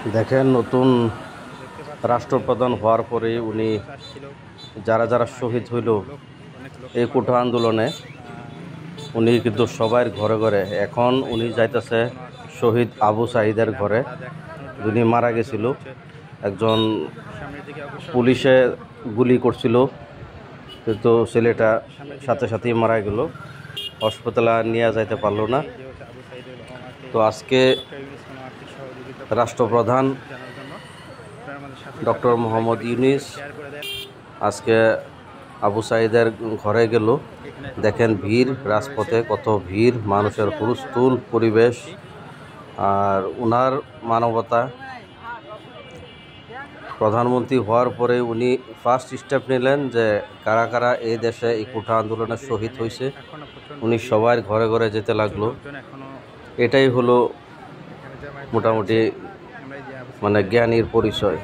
দেখেন নতুন রাষ্ট্রপ্রধান হওয়ার পরে উনি যারা যারা শহীদ হইল এই কোটা আন্দোলনে উনি কিন্তু সবার ঘরে ঘরে এখন উনি যাইতেছে শহীদ আবু সাঈদের ঘরে। উনি মারা গেছিল, একজন পুলিশে গুলি করছিল, কিন্তু ছেলেটা সাথে সাথেই মারা গেল, হাসপাতালে নিয়ে যাইতে পারলো না। তো আজকে রাষ্ট্রপ্রধান ডক্টর মোহাম্মদ ইউনূস আজকে আবু সাঈদের ঘরে গেল। দেখেন ভিড়, রাজপথে কত ভিড়, মানুষের হুলস্থুল পরিবেশ, আর ওনার মানবতা। প্রধানমন্ত্রী হওয়ার পরে উনি ফার্স্ট স্টেপ নিলেন যে কারা কারা এই দেশে এই কোটা আন্দোলনে শহীদ হয়েছে, উনি সবার ঘরে ঘরে যেতে লাগলো। এটাই হলো মোটামুটি মানে জ্ঞানীর পরিচয়।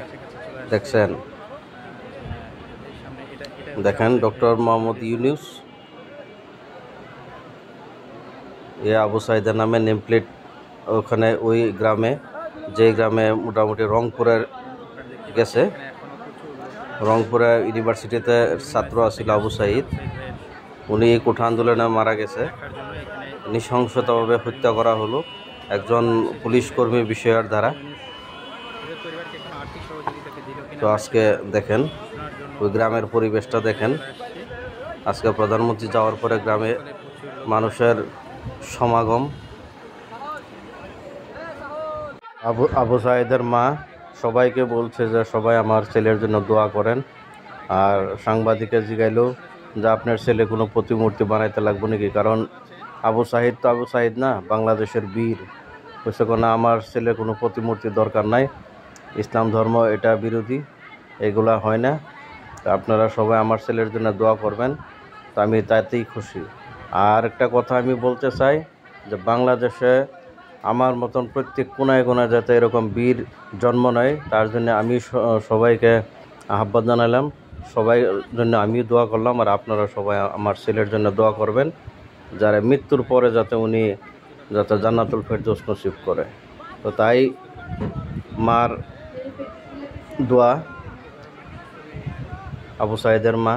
দেখছেন, দেখেন ডক্টর মোহাম্মদ ইউনূস এ আবু সাঈদের নামে নেম প্লেট ওখানে ওই গ্রামে, যে গ্রামে মোটামুটি রংপুরের গেছে, রংপুরে ইউনিভার্সিটিতে ছাত্র আছিল আবু সাঈদ, উনি এই কোঠা আন্দোলনে মারা গেছে। নৃশংসতাভাবে হত্যা করা হলো একজন পুলিশ কর্মী বিষয়ের দ্বারা। তো আজকে দেখেন ওই গ্রামের পরিবেশটা দেখেন। আজকে প্রধানমন্ত্রী যাওয়ার পরে গ্রামে মানুষের সমাগম। আবু সাঈদের মা সবাইকে বলছে যে সবাই আমার ছেলের জন্য দোয়া করেন। আর সাংবাদিকে জিগাইল যে আপনার ছেলে কোনো প্রতিমূর্তি বানাইতে লাগবে নাকি, কারণ আবু সাঈদ তো আবু সাঈদ না, বাংলাদেশের বীর। বুঝতে না, আমার ছেলে কোনো প্রতিমূর্তি দরকার নাই, ইসলাম ধর্ম এটা বিরোধী, এগুলা হয় না। তো আপনারা সবাই আমার ছেলের জন্য দোয়া করবেন, তো আমি তাতেই খুশি। আর একটা কথা আমি বলতে চাই যে বাংলাদেশে আমার মতন প্রত্যেক কোনায় কোনায় যাতে এরকম বীর জন্ম নেয়, তার জন্য আমি সবাইকে আহ্বান জানালাম, সবাই জন্য আমি দোয়া করলাম। আর আপনারা সবাই আমার ছেলের জন্য দোয়া করবেন, যারা মৃত্যুর পরে যাতে উনি যাতে জান্নাতুল ফেরদৌস নসিব করে। তো তাই মার দোয়া, আবু সাঈদের মা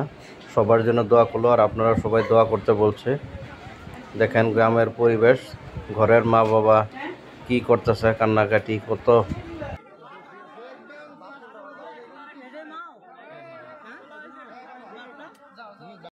সবার জন্য দোয়া করলো, আর আপনারা সবাই দোয়া করতে বলছে। দেখেন গ্রামের পরিবেশ, ঘরের মা বাবা কি করতেছে, কান্নাকাটি কত